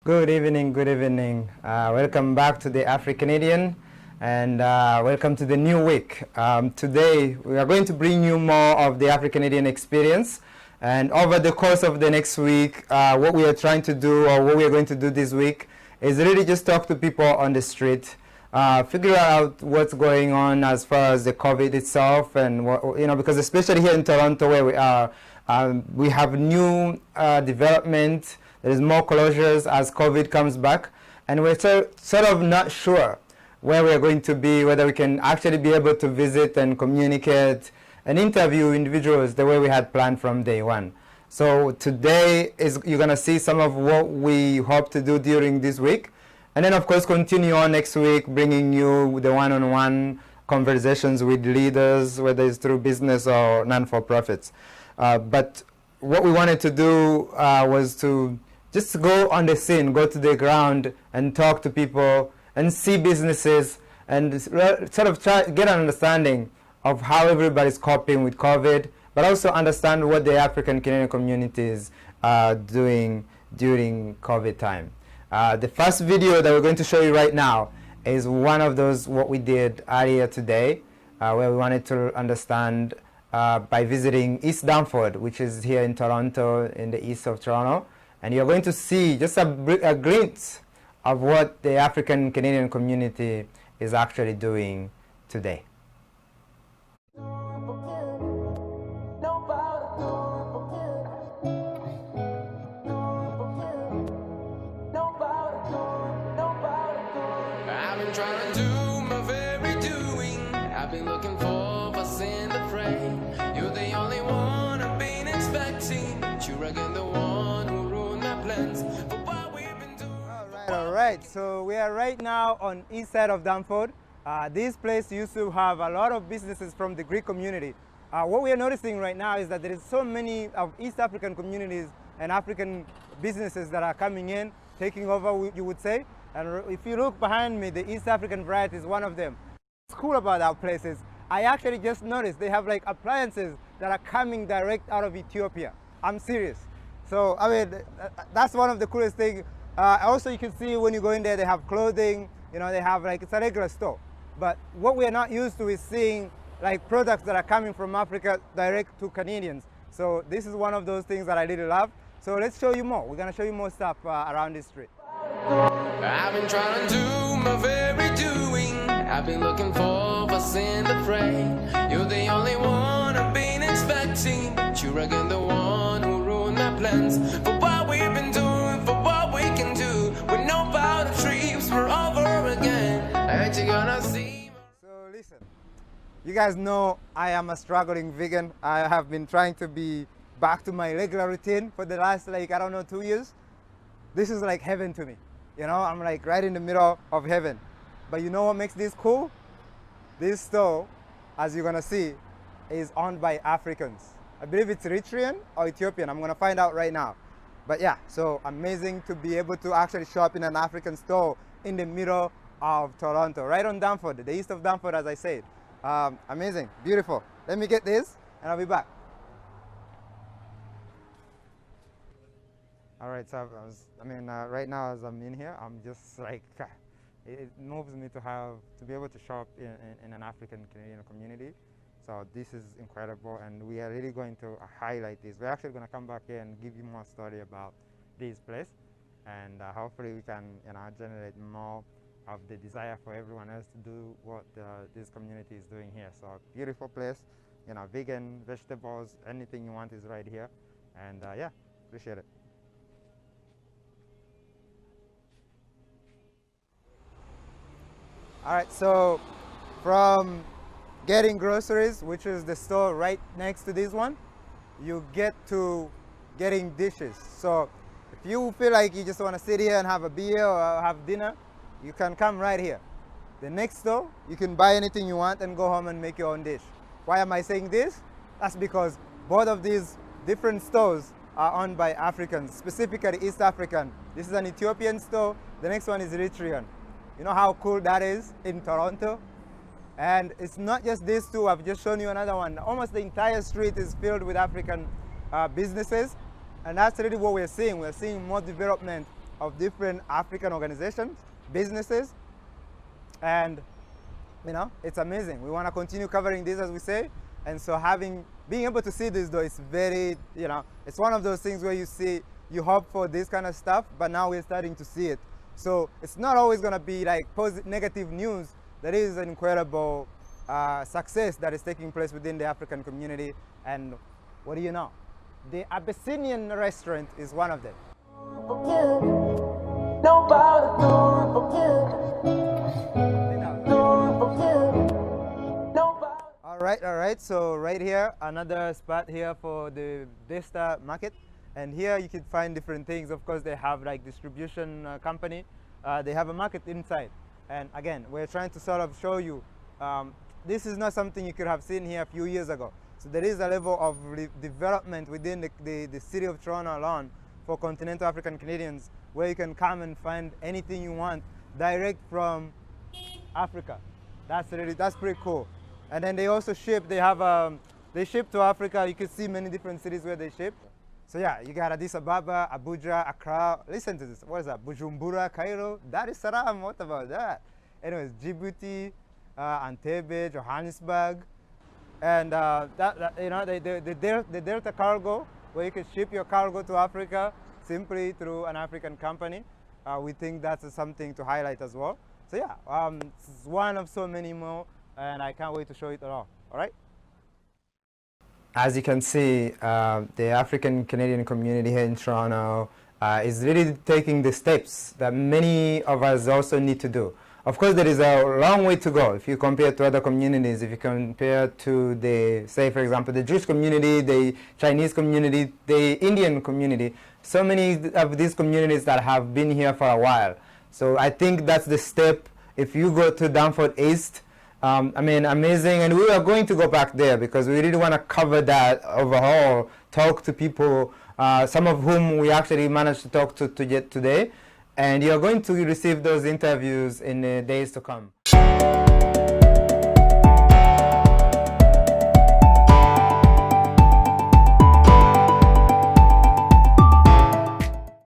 Good evening, good evening. Welcome back to the AfriCanadian and welcome to the new week. Today we are going to bring you more of the AfriCanadian experience, and over the course of the next week what we are trying to do, or what we are going to do this week, is really just talk to people on the street, figure out what's going on as far as the COVID itself, and because especially here in Toronto where we are, we have new development. There is more closures as COVID comes back, and we're sort of not sure where we're going to be, whether we can actually be able to visit and communicate and interview individuals the way we had planned from day one. So today you're going to see some of what we hope to do during this week, and then of course continue on next week, bringing you the one-on-one conversations with leaders, whether it's through business or non-for-profits. But what we wanted to do was to just go on the scene, go to the ground and talk to people and see businesses and sort of try to get an understanding of how everybody's coping with COVID, but also understand what the African Canadian communities are doing during COVID time. The first video that we're going to show you right now is one of those what we did earlier today, where we wanted to understand by visiting East Danford, which is here in Toronto, in the east of Toronto. And you're going to see just a glimpse of what the African Canadian community is actually doing today. I've been trying to do my very doing. I've been looking for us in the fray. You're the only one I've been expecting. You're again the one who ruined my plans for what we've been doing. All right. So we are right now on east side of Danford. This place used to have a lot of businesses from the Greek community. What we are noticing right now is that there is so many of East African communities and African businesses that are coming in, taking over, you would say. And if you look behind me, the East African variety is one of them. What's cool about our places, I actually just noticed they have like appliances that are coming direct out of Ethiopia. I'm serious. So I mean, that's one of the coolest things. Also, you can see when you go in there, they have clothing. They have like, it's a regular store. But what we are not used to is seeing like products that are coming from Africa direct to Canadians. So this is one of those things that I really love. So let's show you more. We're gonna show you more stuff around this street. I've been trying to do my very doing. I've been looking for us in the fray. You're the only one I've been expecting. You're again the one who ruined my plans for what we've been doing, for what we can do. We know about the trips, we're over again. Ain't you gonna see? So listen, you guys know I am a struggling vegan. I have been trying to be back to my regular routine for the last, like, I don't know, 2 years. This is like heaven to me. I'm like right in the middle of heaven. But you know what makes this cool? This store, as you're gonna see, is owned by Africans. I believe it's Eritrean or Ethiopian. I'm gonna find out right now. But yeah, so amazing to be able to actually shop in an African store in the middle of Toronto, right on Danford, the east of Danford, as I said. Amazing, beautiful. Let me get this and I'll be back. All right, so right now as I'm in here, I'm just like, it moves me to be able to shop in an African Canadian community. So this is incredible, and we are really going to highlight this. We're actually going to come back here and give you more story about this place, and hopefully we can generate more of the desire for everyone else to do what this community is doing here. So beautiful place, vegan, vegetables, anything you want is right here, and yeah, appreciate it. All right, so from getting groceries, which is the store right next to this one, you get to getting dishes. So if you feel like you just want to sit here and have a beer or have dinner, you can come right here. The next store, you can buy anything you want and go home and make your own dish. Why am I saying this? That's because both of these different stores are owned by Africans, specifically East African. This is an Ethiopian store. The next one is Eritrean. You know how cool that is in Toronto? And it's not just these two. I've just shown you another one. Almost the entire street is filled with African businesses. And that's really what we're seeing. We're seeing more development of different African organizations, businesses, and you know, it's amazing. We want to continue covering this, as we say, and so being able to see this though is very, you know, it's one of those things where you hope for this kind of stuff, but now we're starting to see it. So it's not always going to be like negative news. There is an incredible success that is taking place within the African community, and what do you know? The Abyssinian restaurant is one of them. All right, so right here, another spot here for the Vesta market, and here you can find different things. Of course, they have like distribution company. They have a market inside, and again, we're trying to sort of show you this is not something you could have seen here a few years ago. So there is a level of development within the city of Toronto alone for continental African Canadians, where you can come and find anything you want direct from Africa. That's pretty cool. And then they also ship. They ship to Africa. You can see many different cities where they ship. So yeah, you got Addis Ababa, Abuja, Accra. Listen to this. What is that? Bujumbura, Cairo, Dar es Salaam. What about that? Anyways, Djibouti, Entebbe, Johannesburg, and you know, the Delta Cargo, where you can ship your cargo to Africa simply through an African company. We think that's something to highlight as well. So yeah, it's one of so many more, and I can't wait to show it all. All right. As you can see, the African Canadian community here in Toronto is really taking the steps that many of us also need to do. Of course, there is a long way to go if you compare to other communities. If you compare to the, say, for example, the Jewish community, the Chinese community, the Indian community, so many of these communities that have been here for a while. So I think that's the step. If you go to Danforth East, I mean, amazing, and we are going to go back there because we really want to cover that overall, talk to people, some of whom we actually managed to talk to yet today, and you're going to receive those interviews in the days to come.